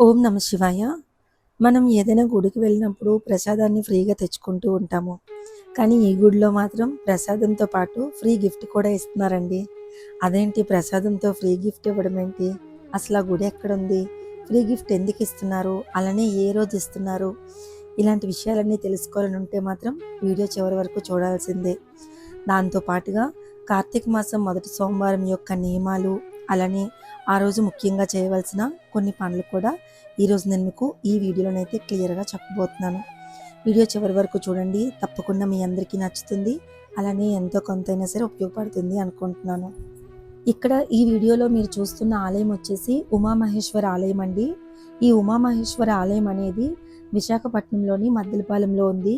ఓం నమ శివాయ. మనం ఏదైనా గుడికి వెళ్ళినప్పుడు ప్రసాదాన్ని ఫ్రీగా తెచ్చుకుంటూ ఉంటాము. కానీ ఈ గుడిలో మాత్రం ప్రసాదంతో పాటు ఫ్రీ గిఫ్ట్ కూడా ఇస్తున్నారండి. అదేంటి ప్రసాదంతో ఫ్రీ గిఫ్ట్ ఇవ్వడం ఏంటి? అసలు ఆ గుడి ఎక్కడుంది? ఫ్రీ గిఫ్ట్ ఎందుకు ఇస్తున్నారు? అలానే ఏ రోజు ఇస్తున్నారు? ఇలాంటి విషయాలన్నీ తెలుసుకోవాలని ఉంటే మాత్రం వీడియో చివరి వరకు చూడాల్సిందే. దాంతో పాటుగా కార్తీక మాసం మొదటి సోమవారం యొక్క నియమాలు, అలానే ఆ రోజు ముఖ్యంగా చేయవలసిన కొన్ని పనులు కూడా ఈరోజు నేను మీకు ఈ వీడియోలోనైతే క్లియర్గా చెప్పబోతున్నాను. వీడియో చివరి వరకు చూడండి, తప్పకుండా మీ అందరికీ నచ్చుతుంది. అలానే ఎంతో కొంతైనా సరే ఉపయోగపడుతుంది అనుకుంటున్నాను. ఇక్కడ ఈ వీడియోలో మీరు చూస్తున్న ఆలయం వచ్చేసి ఉమామహేశ్వర ఆలయం అండి. ఈ ఉమామహేశ్వర ఆలయం అనేది విశాఖపట్నంలోని మద్దిలపాలెంలో ఉంది.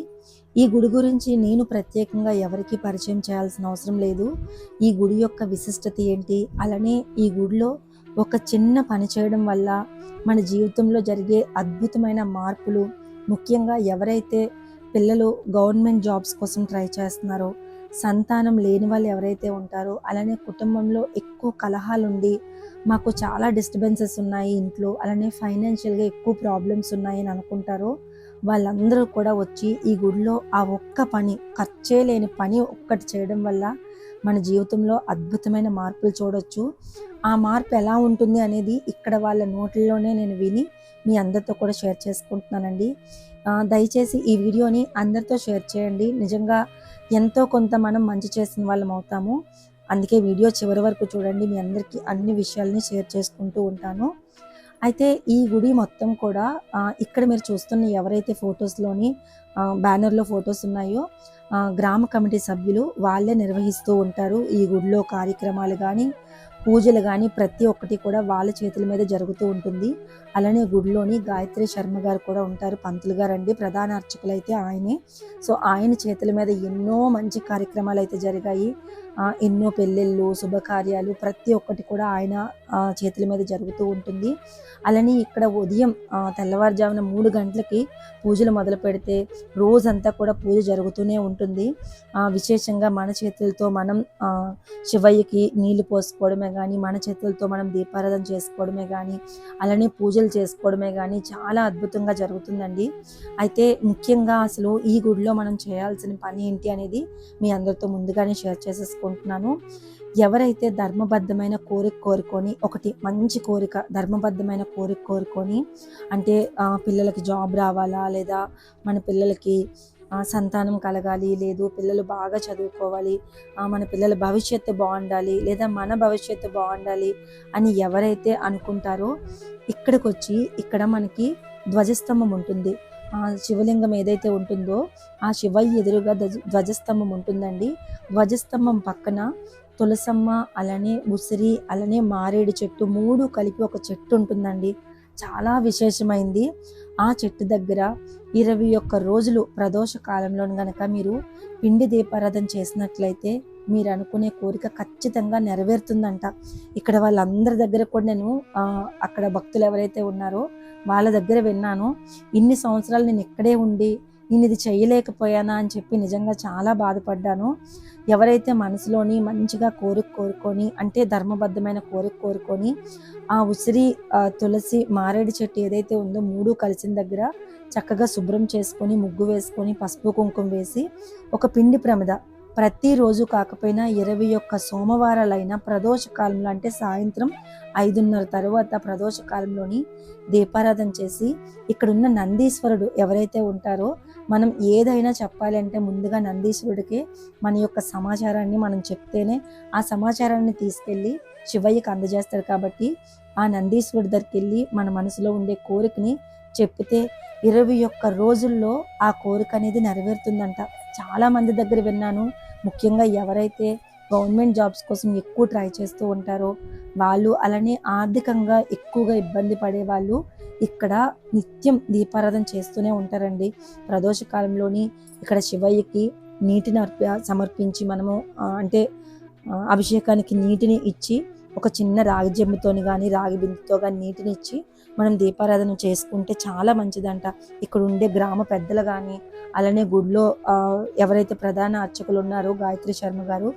ఈ గుడి గురించి నేను ప్రత్యేకంగా ఎవరికి పరిచయం చేయాల్సిన అవసరం లేదు. ఈ గుడి యొక్క విశిష్టత ఏంటి, అలానే ఈ గుడిలో ఒక చిన్న పని చేయడం వల్ల మన జీవితంలో జరిగే అద్భుతమైన మార్పులు, ముఖ్యంగా ఎవరైతే పిల్లలు గవర్నమెంట్ జాబ్స్ కోసం ట్రై చేస్తున్నారో, సంతానం లేని వాళ్ళు ఎవరైతే ఉంటారో, అలానే కుటుంబంలో ఎక్కువ కలహాలుండి మాకు చాలా డిస్టర్బెన్సెస్ ఉన్నాయి ఇంట్లో, అలానే ఫైనాన్షియల్గా ఎక్కువ ప్రాబ్లమ్స్ ఉన్నాయి అని అనుకుంటారో వాళ్ళందరూ కూడా వచ్చి ఈ గుడిలో ఆ ఒక్క పని, ఖర్చే లేని పని ఒక్కటి చేయడం వల్ల మన జీవితంలో అద్భుతమైన మార్పులు చూడొచ్చు. ఆ మార్పు ఎలా ఉంటుంది అనేది ఇక్కడ వాళ్ళ నోట్లలోనే నేను విని మీ అందరితో కూడా షేర్ చేసుకుంటున్నానండి. దయచేసి ఈ వీడియోని అందరితో షేర్ చేయండి. నిజంగా ఎంతో కొంత మనం మంచి చేసిన వాళ్ళం అవుతాము. అందుకే వీడియో చివరి వరకు చూడండి. మీ అందరికీ అన్ని విషయాల్ని షేర్ చేసుకుంటూ ఉంటాను. అయితే ఈ గుడి మొత్తం కూడా ఇక్కడ మీరు చూస్తున్న ఎవరైతే ఫొటోస్‌లోని బ్యానర్‌లో ఫొటోస్ ఉన్నాయో గ్రామ కమిటీ సభ్యులు వాళ్ళే నిర్వహిస్తూ ఉంటారు. ఈ గుడిలో కార్యక్రమాలు గానీ, పూజలు గానీ ప్రతి ఒక్కటి కూడా వాళ్ళ చేతుల మీద జరుగుతూ ఉంటుంది. అలానే గుడిలోని గాయత్రి శర్మ గారు కూడా ఉంటారు. పంతులు గారండి, ప్రధాన అర్చకులైతే ఆయనే. సో, ఆయన చేతుల మీద ఎన్నో మంచి కార్యక్రమాలైతే జరిగాయి. ఎన్నో పెళ్ళిళ్ళు, శుభకార్యాలు ప్రతి ఒక్కటి కూడా ఆయన చేతుల మీద జరుగుతూ ఉంటుంది. అలానే ఇక్కడ ఉదయం తెల్లవారుజామున 3 గంటలకి పూజలు మొదలుపెడితే రోజంతా కూడా పూజ జరుగుతూనే ఉంటుంది. విశేషంగా మన చేతులతో మనం శివయ్యకి నీళ్లు పోసుకోవడమే గానీ, మన చేతులతో మనం దీపారాధన చేసుకోవడమే గానీ, అలానే పూజలు చేసుకోవడమే గానీ చాలా అద్భుతంగా జరుగుతుందండి. అయితే ముఖ్యంగా అసలు ఈ గుడిలో మనం చేయాల్సిన పని ఏంటి అనేది మీ అందరితో ముందుగానే షేర్ చేసేసుకుంటున్నాను. ఎవరైతే ధర్మబద్ధమైన కోరిక కోరుకొని, ఒకటి మంచి కోరిక, ధర్మబద్ధమైన కోరిక కోరుకొని, అంటే పిల్లలకి జాబ్ రావాలా, లేదా మన పిల్లలకి సంతానం కలగాలి, లేదు పిల్లలు బాగా చదువుకోవాలి, మన పిల్లల భవిష్యత్తు బాగుండాలి, లేదా మన భవిష్యత్తు బాగుండాలి అని ఎవరైతే అనుకుంటారో ఇక్కడికొచ్చి ఇక్కడ మనకి ధ్వజస్తంభం ఉంటుంది. శివలింగం ఏదైతే ఉంటుందో ఆ శివయ్య ఎదురుగా ధ్వజస్తంభం ఉంటుందండి. ధ్వజస్తంభం పక్కన తులసమ్మ, అలానే ఉసిరి, అలానే మారేడు చెట్టు 3 కలిపి ఒక చెట్టు ఉంటుందండి. చాలా విశేషమైంది. ఆ చెట్టు దగ్గర 21 రోజులు ప్రదోష కాలంలో గనక మీరు పిండి దీపారాధన చేసినట్లయితే మీరు అనుకునే కోరిక ఖచ్చితంగా నెరవేరుతుందంట. ఇక్కడ వాళ్ళందరి దగ్గర కూడా నేను అక్కడ భక్తులు ఎవరైతే ఉన్నారో వాళ్ళ దగ్గర విన్నాను. ఇన్ని సంవత్సరాలు నేను ఇక్కడే ఉండి నేను ఇది చేయలేకపోయానా అని చెప్పి నిజంగా చాలా బాధపడ్డాను. ఎవరైతే మనసులోని మంచిగా కోరుకొని, అంటే ధర్మబద్ధమైన కోరుకొని ఆ ఉసిరి, తులసి, మారేడు చెట్టు ఏదైతే ఉందో 3 కలిసిన దగ్గర చక్కగా శుభ్రం చేసుకొని, ముగ్గు వేసుకొని, పసుపు కుంకుమ వేసి ఒక పిండి ప్రమిద ప్రతిరోజు కాకపోయినా 21 సోమవారాలైనా ప్రదోష కాలంలో, అంటే సాయంత్రం 5:30 తర్వాత ప్రదోష కాలంలోని దీపారాధన చేసి ఇక్కడున్న నందీశ్వరుడు ఎవరైతే ఉంటారో మనం ఏదైనా చెప్పాలంటే ముందుగా నందీశ్వరుడికి మన యొక్క సమాచారాన్ని మనం చెప్తేనే ఆ సమాచారాన్ని తీసుకెళ్ళి శివయ్యకి అందజేస్తారు. కాబట్టి ఆ నందీశ్వరుడి దగ్గరికి వెళ్ళి మన మనసులో ఉండే కోరికని చెప్తే 21 రోజుల్లో ఆ కోరిక అనేది నెరవేరుతుందంట. చాలా మంది దగ్గర విన్నాను. ముఖ్యంగా ఎవరైతే గవర్నమెంట్ జాబ్స్ కోసం ఎక్కువ ట్రై చేస్తూ ఉంటారో వాళ్ళు, అలానే ఆర్థికంగా ఎక్కువగా ఇబ్బంది పడే వాళ్ళు ఇక్కడ నిత్యం దీపారాధన చేస్తూనే ఉంటారండి. ప్రదోష కాలంలోని ఇక్కడ శివయ్యకి నీటిని సమర్పించి మనము అంటే అభిషేకానికి నీటిని ఇచ్చి, ఒక చిన్న రాగి జెంబుతోని కానీ రాగి బిందెతో కానీ నీటిని ఇచ్చి మనం దీపారాధన చేసుకుంటే చాలా మంచిదంట. ఇక్కడ ఉండే గ్రామ పెద్దలు కానీ, అలానే గుడిలో ఎవరైతే ప్రధాన అర్చకులు ఉన్నారో గాయత్రి శర్మ గారు,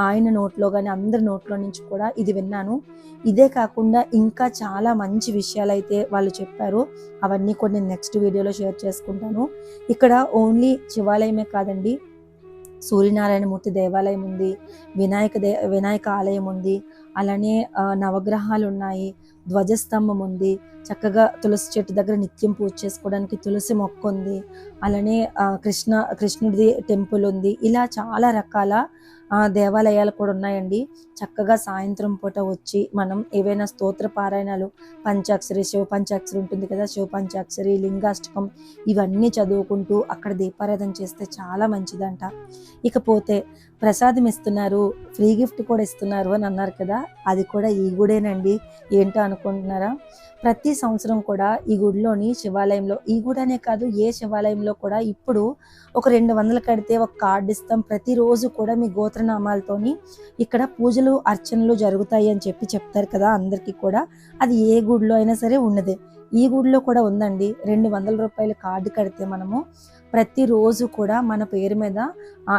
ఆయన నోట్లో కానీ అందరి నోట్లో నుంచి కూడా ఇది విన్నాను. ఇదే కాకుండా ఇంకా చాలా మంచి విషయాలైతే వాళ్ళు చెప్పారు. అవన్నీ కూడా నేను నెక్స్ట్ వీడియోలో షేర్ చేసుకుంటాను. ఇక్కడ ఓన్లీ శివాలయమే కాదండి, సూర్యనారాయణమూర్తి దేవాలయం ఉంది, వినాయక ఆలయం ఉంది, అలానే నవగ్రహాలు ఉన్నాయి, ధ్వజస్తంభం ఉంది, చక్కగా తులసి చెట్టు దగ్గర నిత్యం పూజ చేసుకోవడానికి తులసి మొక్క ఉంది, అలానే కృష్ణుడిది టెంపుల్ ఉంది. ఇలా చాలా రకాల దేవాలయాలు కూడా ఉన్నాయండి. చక్కగా సాయంత్రం పూట వచ్చి మనం ఏవైనా స్తోత్ర పారాయణాలు, పంచాక్షరి, శివ పంచాక్షరి ఉంటుంది కదా, శివ పంచాక్షరి, లింగాష్టకం ఇవన్నీ చదువుకుంటూ అక్కడ దీపారాధన చేస్తే చాలా మంచిదంట. ఇకపోతే ప్రసాదం ఇస్తున్నారు, ఫ్రీ గిఫ్ట్ కూడా ఇస్తున్నారు అని అన్నారు కదా, అది కూడా ఈ గుడేనండి. ఏంటో అనుకుంటున్నారా? ప్రతి సంవత్సరం కూడా ఈ గుడిలోని శివాలయంలో, ఈ గుడి అనే కాదు ఏ శివాలయంలో కూడా ఇప్పుడు ఒక 200 కడితే ఒక కార్డు ఇస్తాం, ప్రతిరోజు కూడా మీ గోత్రనామాలతోని ఇక్కడ పూజలు అర్చనలు జరుగుతాయి అని చెప్తారు కదా అందరికీ కూడా. అది ఏ గుడిలో అయినా సరే ఉన్నదే. ఈ గుడిలో కూడా ఉందండి. 200 రూపాయల కార్డు కడితే మనము ప్రతిరోజు కూడా మన పేరు మీద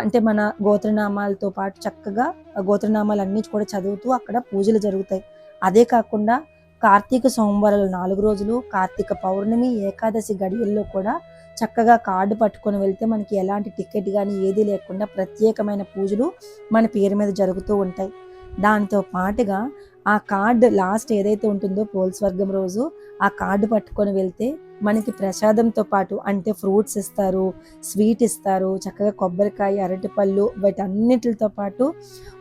అంటే మన గోత్రనామాలతో పాటు చక్కగా గోత్రనామాలు అన్నీ కూడా చదువుతూ అక్కడ పూజలు జరుగుతాయి. అదే కాకుండా కార్తీక సోమవారాలు 4 రోజులు, కార్తీక పౌర్ణమి, ఏకాదశి గడియల్లో కూడా చక్కగా కార్డు పట్టుకొని వెళ్తే మనకి ఎలాంటి టికెట్ కానీ ఏది లేకుండా ప్రత్యేకమైన పూజలు మన పేరు మీద జరుగుతూ ఉంటాయి. దాంతో పాటుగా ఆ కార్డు లాస్ట్ ఏదైతే ఉంటుందో పోల్స్వర్గం రోజు ఆ కార్డు పట్టుకొని వెళ్తే మనకి ప్రసాదంతో పాటు అంటే ఫ్రూట్స్ ఇస్తారు, స్వీట్ ఇస్తారు, చక్కగా కొబ్బరికాయ, అరటిపళ్ళు వీటన్నిటితో పాటు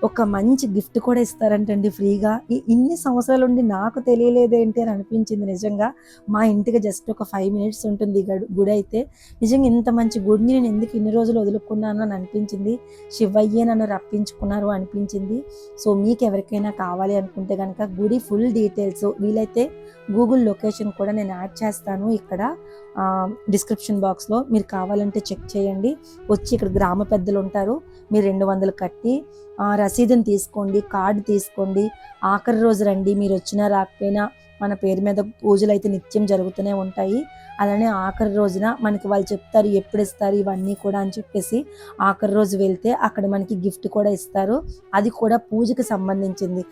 ఒక మంచి గిఫ్ట్ కూడా ఇస్తారంటండి ఫ్రీగా. ఇన్ని సంవత్సరాలు ఉండి నాకు తెలియలేదేంటి అని అనిపించింది నిజంగా. మా ఇంటికి జస్ట్ ఒక 5 మినిట్స్ ఉంటుంది గుడి అయితే. నిజంగా ఇంత మంచి గుడిని నేను ఎందుకు ఇన్ని రోజులు వదులుకున్నాను అని అనిపించింది. శివయ్యే నన్ను రప్పించుకున్నారు అనిపించింది. సో మీకు ఎవరికైనా కావాలి అనుకుంటే కనుక గుడి ఫుల్ డీటెయిల్స్ వీలైతే గూగుల్ లొకేషన్ కూడా నేను యాడ్ చేస్తాను ఇక్కడ డిస్క్రిప్షన్ బాక్స్లో. మీరు కావాలంటే చెక్ చేయండి. వచ్చి ఇక్కడ గ్రామ పెద్దలు ఉంటారు. మీరు 200 కట్టి రసీదుని తీసుకోండి, కార్డు తీసుకోండి. ఆఖరి రోజు రండి, మీరు వచ్చినా రాకపోయినా మన పేరు మీద పూజలు అయితే నిత్యం జరుగుతూనే ఉంటాయి. అలానే ఆఖరి రోజున మనకి వాళ్ళు చెప్తారు ఎప్పుడు ఇస్తారు ఇవన్నీ కూడా అని చెప్పేసి. ఆఖరి రోజు వెళ్తే అక్కడ మనకి గిఫ్ట్ కూడా ఇస్తారు. అది కూడా పూజకి సంబంధించింది.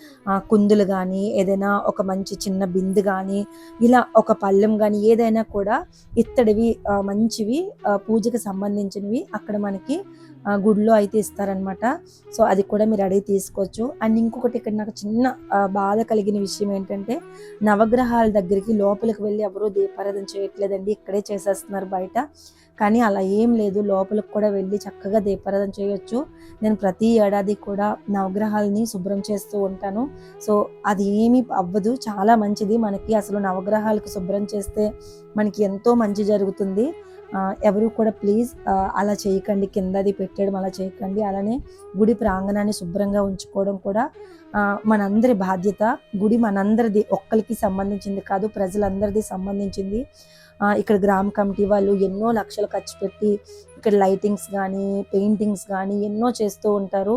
కుందులు కానీ, ఏదైనా ఒక మంచి చిన్న బిందె కానీ, ఇలా ఒక పళ్ళెం కానీ ఏదైనా కూడా ఇత్తడివి మంచివి పూజకి సంబంధించినవి అక్కడ మనకి గుడిలో అయితే ఇస్తారనమాట. సో అది కూడా మీరు అడిగి తీసుకోవచ్చు. అండ్ ఇంకొకటి ఇక్కడ నాకు చిన్న బాధ కలిగిన విషయం ఏంటంటే, నవగ్రహాల దగ్గరికి లోపలికి వెళ్ళి ఎవరూ దీపారాధన చేయట్లేదండి, ఇక్కడే చేసేస్తున్నారు బయట. కానీ అలా ఏం లేదు, లోపలికి కూడా వెళ్ళి చక్కగా దీపారాధన చేయొచ్చు. నేను ప్రతి ఏడాది కూడా నవగ్రహాలని శుభ్రం చేస్తూ ఉంటాను. సో అది ఏమీ అవ్వదు, చాలా మంచిది మనకి. అసలు నవగ్రహాలకు శుభ్రం చేస్తే మనకి ఎంతో మంచి జరుగుతుంది. ఎవరు కూడా ప్లీజ్ అలా చేయకండి, కిందది పెట్టడం అలా చేయకండి. అలానే గుడి ప్రాంగణాన్ని శుభ్రంగా ఉంచుకోవడం కూడా మనందరి బాధ్యత. గుడి మనందరిది, ఒక్కరికి సంబంధించింది కాదు, ప్రజలందరిది సంబంధించింది. ఇక్కడ గ్రామ కమిటీ వాళ్ళు ఎన్నో లక్షలు ఖర్చు పెట్టి ఇక్కడ లైటింగ్స్ కానీ, పెయింటింగ్స్ కానీ ఎన్నో చేస్తూ ఉంటారు.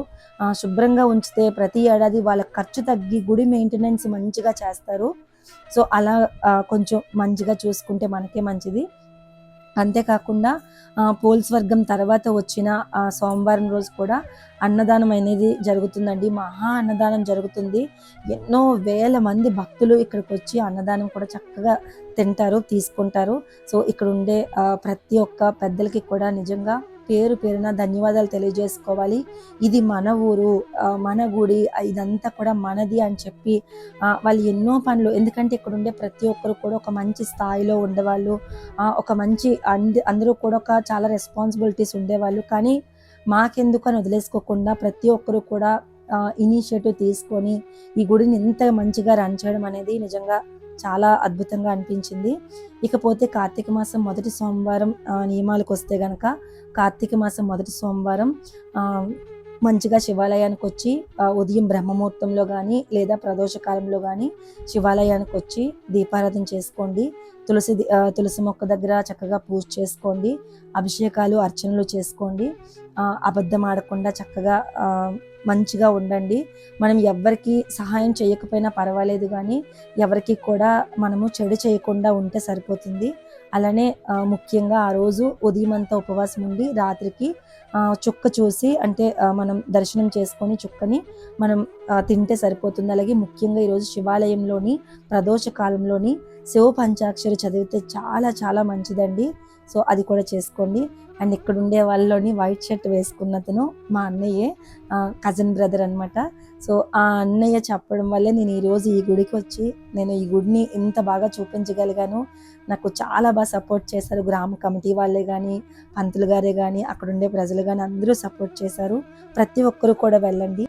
శుభ్రంగా ఉంచితే ప్రతి ఏడాది వాళ్ళ ఖర్చు తగ్గి గుడి మెయింటెనెన్స్ మంచిగా చేస్తారు. సో అలా కొంచెం మంచిగా చూసుకుంటే మనకే మంచిది. అంతేకాకుండా పోల్స్వర్గం తర్వాత వచ్చిన సోమవారం రోజు కూడా అన్నదానం అనేది జరుగుతుందండి. మహా అన్నదానం జరుగుతుంది. ఎన్నో వేల మంది భక్తులు ఇక్కడికి వచ్చి అన్నదానం కూడా చక్కగా తింటారు, తీసుకుంటారు. సో ఇక్కడ ఉండే ప్రతి ఒక్క పెద్దలకి కూడా నిజంగా పేరు పేరున ధన్యవాదాలు తెలియజేసుకోవాలి. ఇది మన ఊరు, మన గుడి, ఇదంతా కూడా మనది అని చెప్పి వాళ్ళు ఎన్నో పనులు, ఎందుకంటే ఇక్కడ ఉండే ప్రతి ఒక్కరు కూడా ఒక మంచి స్థాయిలో ఉండేవాళ్ళు, ఒక మంచి అందరూ కూడా ఒక చాలా రెస్పాన్సిబిలిటీస్ ఉండేవాళ్ళు. కానీ మాకెందుకు అని వదిలేసుకోకుండా ప్రతి ఒక్కరు కూడా ఇనిషియేటివ్ తీసుకొని ఈ గుడిని ఇంత మంచిగా రన్ చేయడం అనేది నిజంగా చాలా అద్భుతంగా అనిపించింది. ఇకపోతే కార్తీక మాసం మొదటి సోమవారం నియమాలకు వస్తే గనక, కార్తీక మాసం మొదటి సోమవారం మంచిగా శివాలయానికి వచ్చి ఉదయం బ్రహ్మముహూర్తంలో కానీ లేదా ప్రదోషకాలంలో కానీ శివాలయానికి వచ్చి దీపారాధన చేసుకోండి. తులసి మొక్క దగ్గర చక్కగా పూజ చేసుకోండి, అభిషేకాలు అర్చనలు చేసుకోండి. అబద్ధం ఆడకుండా చక్కగా మంచిగా ఉండండి. మనం ఎవ్వరికీ సహాయం చేయకపోయినా పర్వాలేదు గానీ, ఎవరికీ కూడా మనము చెడు చేయకుండా ఉంటే సరిపోతుంది. అలానే ముఖ్యంగా ఆ రోజు ఉదయమంతా ఉపవాసం ఉండి రాత్రికి చుక్క చూసి అంటే మనం దర్శనం చేసుకొని చుక్కని మనం తింటే సరిపోతుంది. అలాగే ముఖ్యంగా ఈరోజు శివాలయంలోని ప్రదోష కాలంలోని శివ పంచాక్షరి చదివితే చాలా చాలా మంచిదండి. సో, అది కూడా చేసుకోండి. అండ్ ఇక్కడుండే వాళ్ళలోని వైట్ షర్ట్ వేసుకున్నతను మా అన్నయ్యే, కజిన్ బ్రదర్ అనమాట. సో, ఆ అన్నయ్య చెప్పడం వల్లే నేను ఈరోజు ఈ గుడికొచ్చి నేను ఈ గుడిని ఇంత బాగా చూపించగలిగాను. నాకు చాలా బాగా సపోర్ట్ చేశారు. గ్రామ కమిటీ వాళ్ళే గానీ, పంతులు గారే గానీ, అక్కడుండే ప్రజలు గానీ అందరూ సపోర్ట్ చేశారు. ప్రతి ఒక్కరు కూడా వెళ్ళండి.